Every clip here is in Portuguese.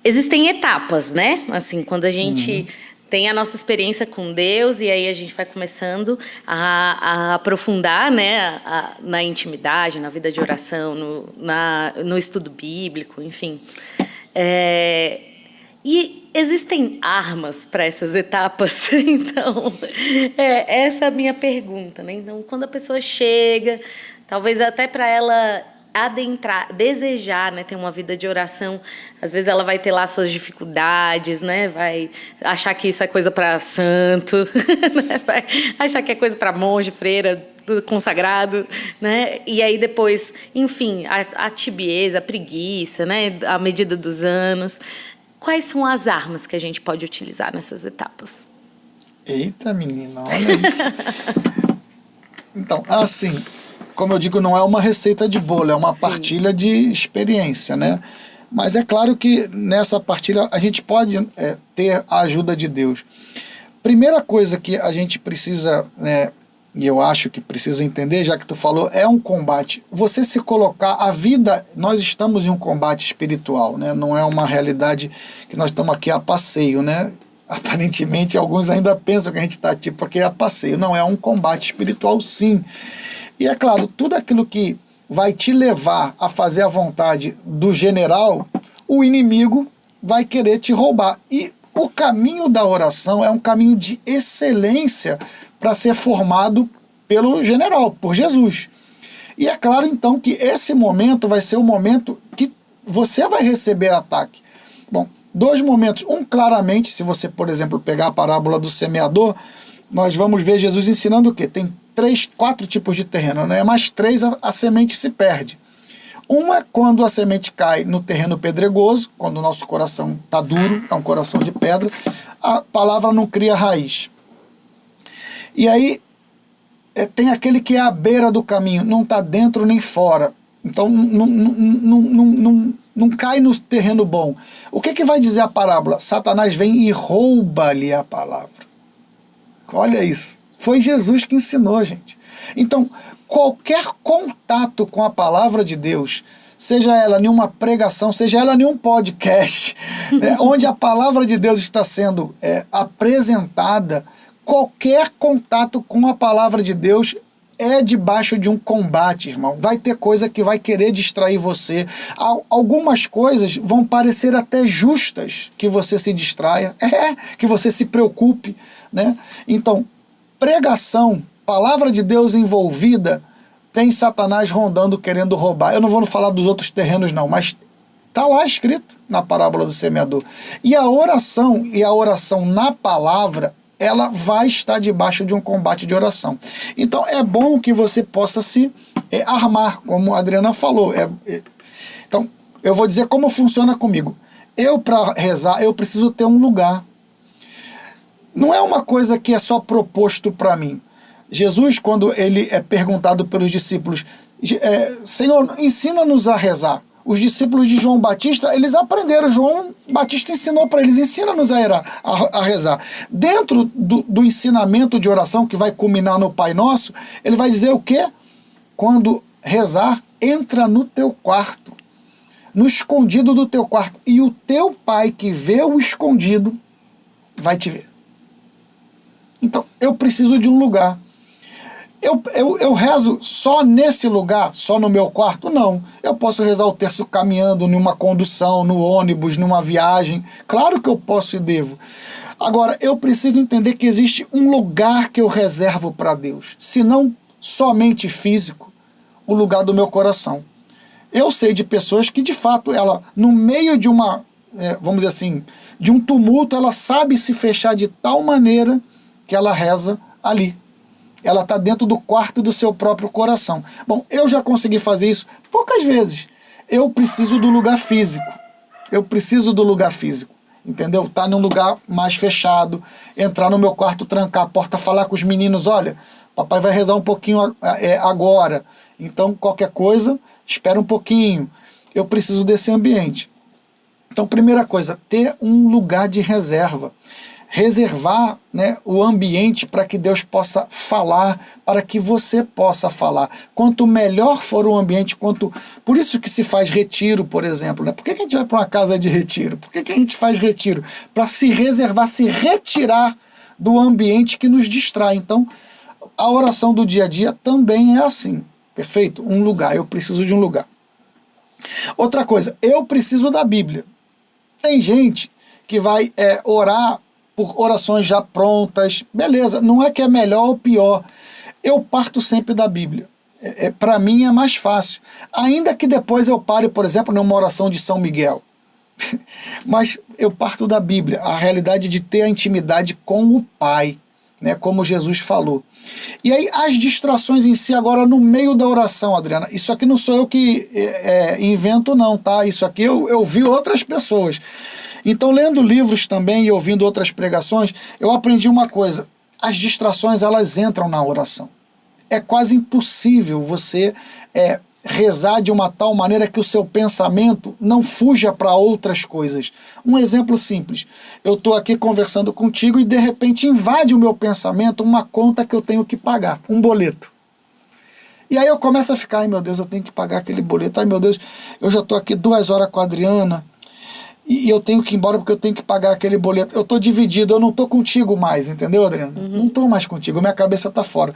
Existem etapas, né? Assim, quando a gente tem a nossa experiência com Deus e aí a gente vai começando a aprofundar, né, na intimidade, na vida de oração, no estudo bíblico, enfim. E existem armas para essas etapas? Então, essa é a minha pergunta, né? Então, quando a pessoa chega, talvez até para ela adentrar, desejar, né, ter uma vida de oração, às vezes ela vai ter lá suas dificuldades, né, vai achar que isso é coisa para santo, né? Vai achar que é coisa para monge, freira, consagrado, né, e aí depois, enfim, a tibieza, a preguiça, né, à medida dos anos. Quais são as armas que a gente pode utilizar nessas etapas? Eita, menina, olha isso. Então, assim, como eu digo, não é uma receita de bolo, é uma partilha de experiência, né? Mas é claro que nessa partilha a gente pode ter a ajuda de Deus. Primeira coisa que a gente precisa, e eu acho que precisa entender, já que tu falou, é um combate. Você se colocar, a vida, nós estamos em um combate espiritual, né? Não é uma realidade que nós estamos aqui a passeio, né? Aparentemente, alguns ainda pensam que a gente está tipo aqui a passeio. Não, é um combate espiritual, sim. E é claro, tudo aquilo que vai te levar a fazer a vontade do general, o inimigo vai querer te roubar. E o caminho da oração é um caminho de excelência para ser formado pelo general, por Jesus. E é claro, então, que esse momento vai ser o momento que você vai receber ataque. Bom, dois momentos. Um, claramente, se você, por exemplo, pegar a parábola do semeador, nós vamos ver Jesus ensinando o quê? Tem 4 tipos de terreno, né? Mas 3 a semente se perde. Uma é quando a semente cai no terreno pedregoso, quando o nosso coração está duro, é um coração de pedra, a palavra não cria raiz. E aí tem aquele que é à beira do caminho, não está dentro nem fora. Então não cai no terreno bom. O que vai dizer a parábola? Satanás vem e rouba-lhe a palavra. Olha isso. Foi Jesus que ensinou, gente. Então, qualquer contato com a palavra de Deus, seja ela em uma pregação, seja ela em um podcast, onde a palavra de Deus está sendo apresentada, qualquer contato com a palavra de Deus é debaixo de um combate, irmão. Vai ter coisa que vai querer distrair você. Algumas coisas vão parecer até justas que você se distraia, que você se preocupe, né? Então, pregação, palavra de Deus envolvida, tem Satanás rondando, querendo roubar. Eu não vou falar dos outros terrenos não, mas está lá escrito na parábola do semeador. E a oração na palavra, ela vai estar debaixo de um combate de oração. Então é bom que você possa se armar, como a Adriana falou. Então, eu vou dizer como funciona comigo. Eu, para rezar, eu preciso ter um lugar. Não é uma coisa que é só proposto para mim. Jesus, quando ele é perguntado pelos discípulos, Senhor, ensina-nos a rezar. Os discípulos de João Batista, eles aprenderam. João Batista ensinou para eles, ensina-nos a rezar. Dentro do ensinamento de oração, que vai culminar no Pai Nosso, ele vai dizer o quê? Quando rezar, entra no teu quarto, no escondido do teu quarto, e o teu Pai que vê o escondido vai te ver. Então, eu preciso de um lugar. Eu rezo só nesse lugar, só no meu quarto? Não. Eu posso rezar o terço caminhando, numa condução, no ônibus, numa viagem. Claro que eu posso e devo. Agora, eu preciso entender que existe um lugar que eu reservo para Deus. Se não somente físico, o lugar do meu coração. Eu sei de pessoas que, de fato, ela, no meio de uma, vamos dizer assim, de um tumulto, ela sabe se fechar de tal maneira que ela reza ali. Ela está dentro do quarto do seu próprio coração. Bom, eu já consegui fazer isso poucas vezes. Eu preciso do lugar físico. Eu preciso do lugar físico. Entendeu? Estar num lugar mais fechado, entrar no meu quarto, trancar a porta, falar com os meninos, olha, papai vai rezar um pouquinho agora. Então, qualquer coisa, espera um pouquinho. Eu preciso desse ambiente. Então, primeira coisa, ter um lugar de reserva. reservar, né, o ambiente para que Deus possa falar, para que você possa falar. Quanto melhor for o ambiente, por isso que se faz retiro, por exemplo. Né? Por que a gente vai para uma casa de retiro? Por que a gente faz retiro? Para se reservar, se retirar do ambiente que nos distrai. Então, a oração do dia a dia também é assim. Perfeito? Um lugar. Eu preciso de um lugar. Outra coisa, eu preciso da Bíblia. Tem gente que vai orar por orações já prontas. Beleza, não é que é melhor ou pior. Eu parto sempre da Bíblia. Para mim é mais fácil. Ainda que depois eu pare, por exemplo, numa oração de São Miguel. Mas eu parto da Bíblia, a realidade de ter a intimidade com o Pai, né, como Jesus falou. E aí as distrações em si, agora no meio da oração, Adriana, isso aqui não sou eu que invento não, tá? Isso aqui eu vi outras pessoas. Então, lendo livros também e ouvindo outras pregações, eu aprendi uma coisa: as distrações, elas entram na oração. É quase impossível você rezar de uma tal maneira que o seu pensamento não fuja para outras coisas. Um exemplo simples: eu estou aqui conversando contigo e de repente invade o meu pensamento uma conta que eu tenho que pagar, um boleto. E aí eu começo a ficar, ai meu Deus, eu tenho que pagar aquele boleto, ai meu Deus, eu já estou aqui 2 horas com a Adriana, e eu tenho que ir embora porque eu tenho que pagar aquele boleto. Eu estou dividido, eu não estou contigo mais, entendeu, Adriana? Uhum. Não estou mais contigo, minha cabeça está fora.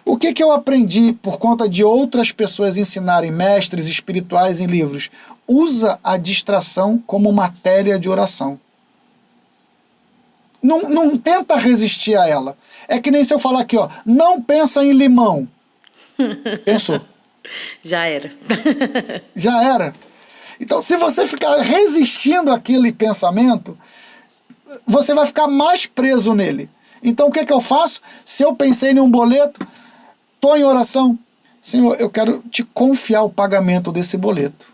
O que eu aprendi por conta de outras pessoas ensinarem, mestres espirituais em livros? Usa a distração como matéria de oração. Não tenta resistir a ela. É que nem se eu falar aqui, ó, não pensa em limão. Pensou? Já era. Já era. Então, se você ficar resistindo àquele pensamento, você vai ficar mais preso nele. Então, o que eu faço? Se eu pensei em um boleto, estou em oração. Senhor, eu quero te confiar o pagamento desse boleto.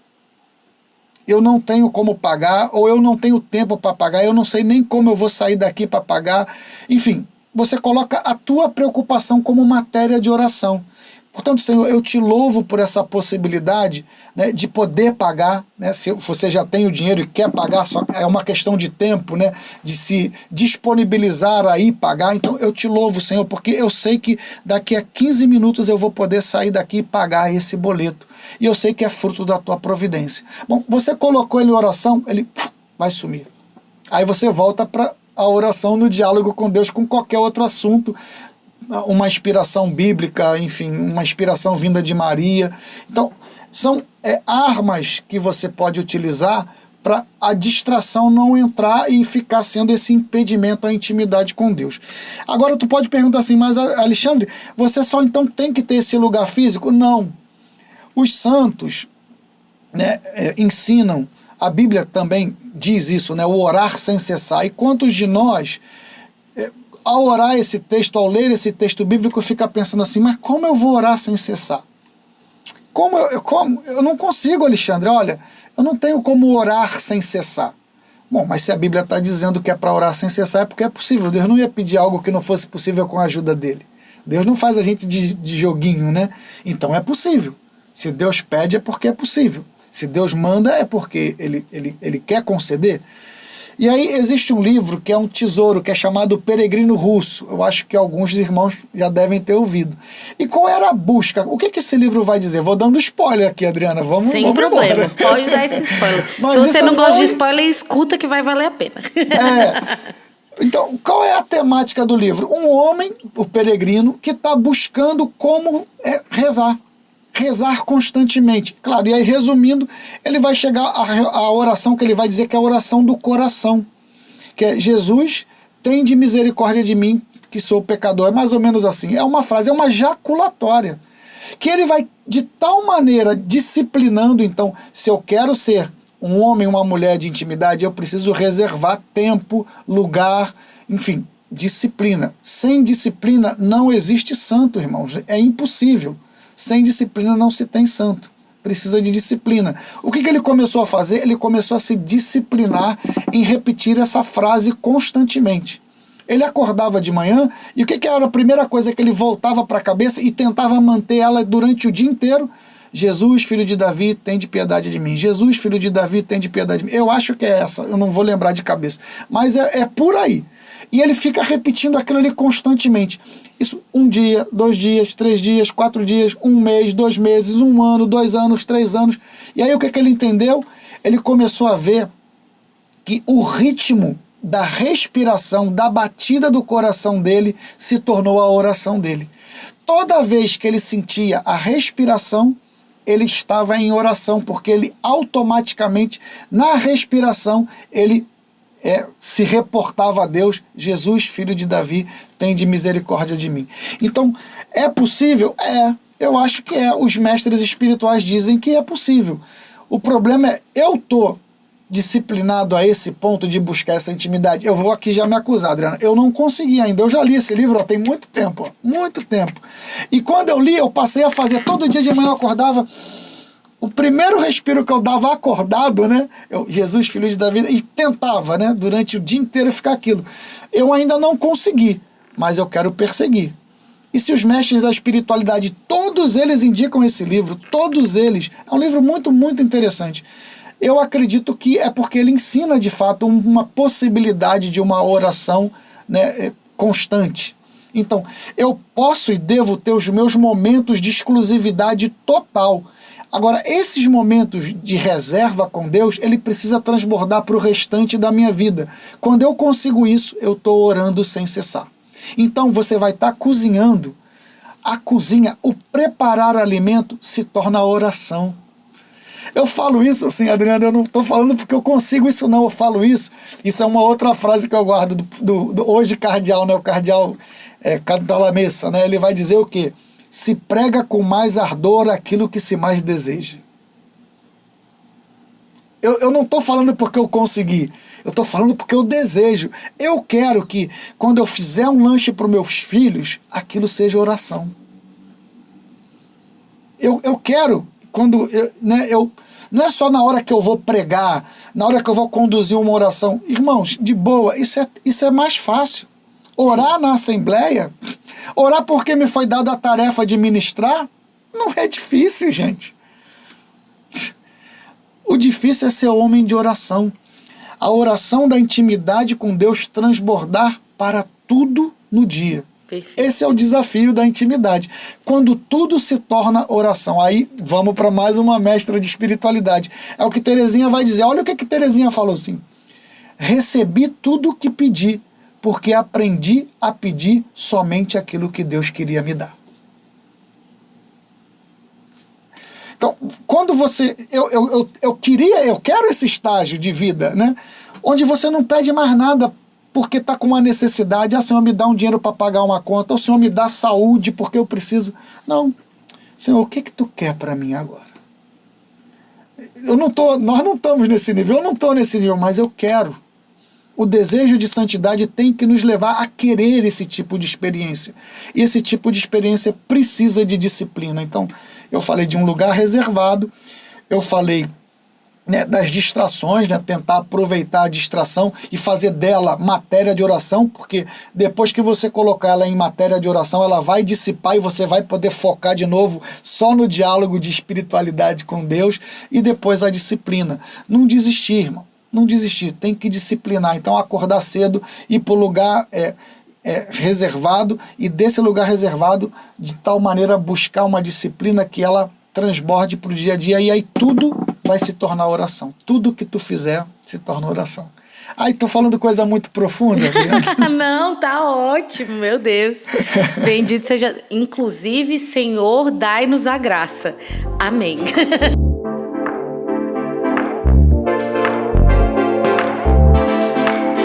Eu não tenho como pagar, ou eu não tenho tempo para pagar, eu não sei nem como eu vou sair daqui para pagar. Enfim, você coloca a tua preocupação como matéria de oração. Portanto, Senhor, eu te louvo por essa possibilidade, né, de poder pagar, né, se você já tem o dinheiro e quer pagar, só é uma questão de tempo, né, de se disponibilizar aí pagar. Então eu te louvo, Senhor, porque eu sei que daqui a 15 minutos eu vou poder sair daqui e pagar esse boleto. E eu sei que é fruto da tua providência. Bom, você colocou ele em oração, ele vai sumir. Aí você volta para a oração no diálogo com Deus, com qualquer outro assunto, uma inspiração bíblica, enfim, uma inspiração vinda de Maria. Então, são armas que você pode utilizar para a distração não entrar e ficar sendo esse impedimento à intimidade com Deus. Agora, tu pode perguntar assim, mas Alexandre, você só então tem que ter esse lugar físico? Não. Os santos, né, ensinam, a Bíblia também diz isso, né, o orar sem cessar. E quantos de nós, ao orar esse texto, ao ler esse texto bíblico, fica pensando assim, mas como eu vou orar sem cessar? Como eu não consigo, Alexandre, olha, eu não tenho como orar sem cessar. Bom, mas se a Bíblia está dizendo que é para orar sem cessar, é porque é possível. Deus não ia pedir algo que não fosse possível com a ajuda dele. Deus não faz a gente de joguinho, né? Então é possível. Se Deus pede, é porque é possível. Se Deus manda, é porque ele quer conceder. E aí existe um livro que é um tesouro, que é chamado Peregrino Russo. Eu acho que alguns irmãos já devem ter ouvido. E qual era a busca? O que esse livro vai dizer? Vou dando spoiler aqui, Adriana. Vamos problema, embora. Pode dar esse spoiler. Mas se você não gosta de spoiler, escuta que vai valer a pena. Então, qual é a temática do livro? Um homem, o peregrino, que está buscando como rezar. Rezar constantemente. Claro, e aí resumindo, ele vai chegar à oração que ele vai dizer que é a oração do coração. Que é: Jesus, tende misericórdia de mim, que sou pecador. É mais ou menos assim. É uma frase, é uma jaculatória. Que ele vai de tal maneira disciplinando, então, se eu quero ser um homem, uma mulher de intimidade, eu preciso reservar tempo, lugar, enfim, disciplina. Sem disciplina não existe santo, irmãos. É impossível. Sem disciplina não se tem santo. Precisa de disciplina. O que ele começou a fazer? Ele começou a se disciplinar em repetir essa frase constantemente. Ele acordava de manhã e o que era a primeira coisa que ele voltava para a cabeça e tentava manter ela durante o dia inteiro? Jesus, filho de Davi, tende piedade de mim. Jesus, filho de Davi, tende piedade de mim. Eu acho que é essa, eu não vou lembrar de cabeça. Mas é por aí. E ele fica repetindo aquilo ali constantemente. Isso 1 dia, 2 dias, 3 dias, 4 dias, 1 mês, 2 meses, 1 ano, 2 anos, 3 anos. E aí o que ele entendeu? Ele começou a ver que o ritmo da respiração, da batida do coração dele, se tornou a oração dele. Toda vez que ele sentia a respiração, ele estava em oração, porque ele automaticamente, na respiração, ele se reportava a Deus: Jesus, filho de Davi, tende misericórdia de mim. Então, é possível? Eu acho que é. Os mestres espirituais dizem que é possível. O problema é, eu estou disciplinado a esse ponto de buscar essa intimidade? Eu vou aqui já me acusar, Adriana. Eu não consegui ainda. Eu já li esse livro tem muito tempo. Muito tempo. E quando eu li, eu passei a fazer todo dia de manhã. Eu acordava. O primeiro respiro que eu dava acordado, né? Jesus, filho de Davi, e tentava, né? Durante o dia inteiro ficar aquilo. Eu ainda não consegui, mas eu quero perseguir. E se os mestres da espiritualidade, todos eles indicam esse livro, todos eles, é um livro muito, muito interessante. Eu acredito que é porque ele ensina, de fato, uma possibilidade de uma oração, né, constante. Então, eu posso e devo ter os meus momentos de exclusividade total. Agora, esses momentos de reserva com Deus, ele precisa transbordar para o restante da minha vida. Quando eu consigo isso, eu estou orando sem cessar. Então, você vai estar cozinhando. A cozinha, o preparar alimento, se torna oração. Eu falo isso assim, Adriano, eu não estou falando porque eu consigo isso não, eu falo isso. Isso é uma outra frase que eu guardo do hoje cardeal, né? O cardeal Cantalamessa, né? Ele vai dizer o quê? Se prega com mais ardor aquilo que se mais deseja. Eu não estou falando porque eu consegui, eu estou falando porque eu desejo. Eu quero que, quando eu fizer um lanche para os meus filhos, aquilo seja oração. Eu quero, não é só na hora que eu vou pregar, na hora que eu vou conduzir uma oração. Irmãos, de boa, isso é mais fácil. Orar na assembleia, orar porque me foi dada a tarefa de ministrar, não é difícil, gente. O difícil é ser homem de oração. A oração da intimidade com Deus transbordar para tudo no dia. Perfeito. Esse é o desafio da intimidade. Quando tudo se torna oração. Aí vamos para mais uma mestra de espiritualidade. É o que Terezinha vai dizer. Olha o que Terezinha falou assim. Recebi tudo o que pedi, porque aprendi a pedir somente aquilo que Deus queria me dar. Então, quando você... Eu quero esse estágio de vida, né? Onde você não pede mais nada porque está com uma necessidade. Ah, Senhor, me dá um dinheiro para pagar uma conta. O Senhor me dá saúde porque eu preciso. Não. Senhor, o que tu quer para mim agora? Nós não estamos nesse nível. Eu não estou nesse nível, mas eu quero. O desejo de santidade tem que nos levar a querer esse tipo de experiência. E esse tipo de experiência precisa de disciplina. Então, eu falei de um lugar reservado, eu falei, né, das distrações, né, tentar aproveitar a distração e fazer dela matéria de oração, porque depois que você colocar ela em matéria de oração, ela vai dissipar e você vai poder focar de novo só no diálogo de espiritualidade com Deus, e depois a disciplina. Não desistir, irmão. Não desistir, tem que disciplinar. Então, acordar cedo, ir para o lugar reservado, e desse lugar reservado, de tal maneira, buscar uma disciplina que ela transborde para o dia a dia, e aí tudo vai se tornar oração. Tudo que tu fizer se torna oração. Ai, tô falando coisa muito profunda, Adriana. Não, tá ótimo, meu Deus. Bendito seja. Inclusive, Senhor, dai-nos a graça. Amém.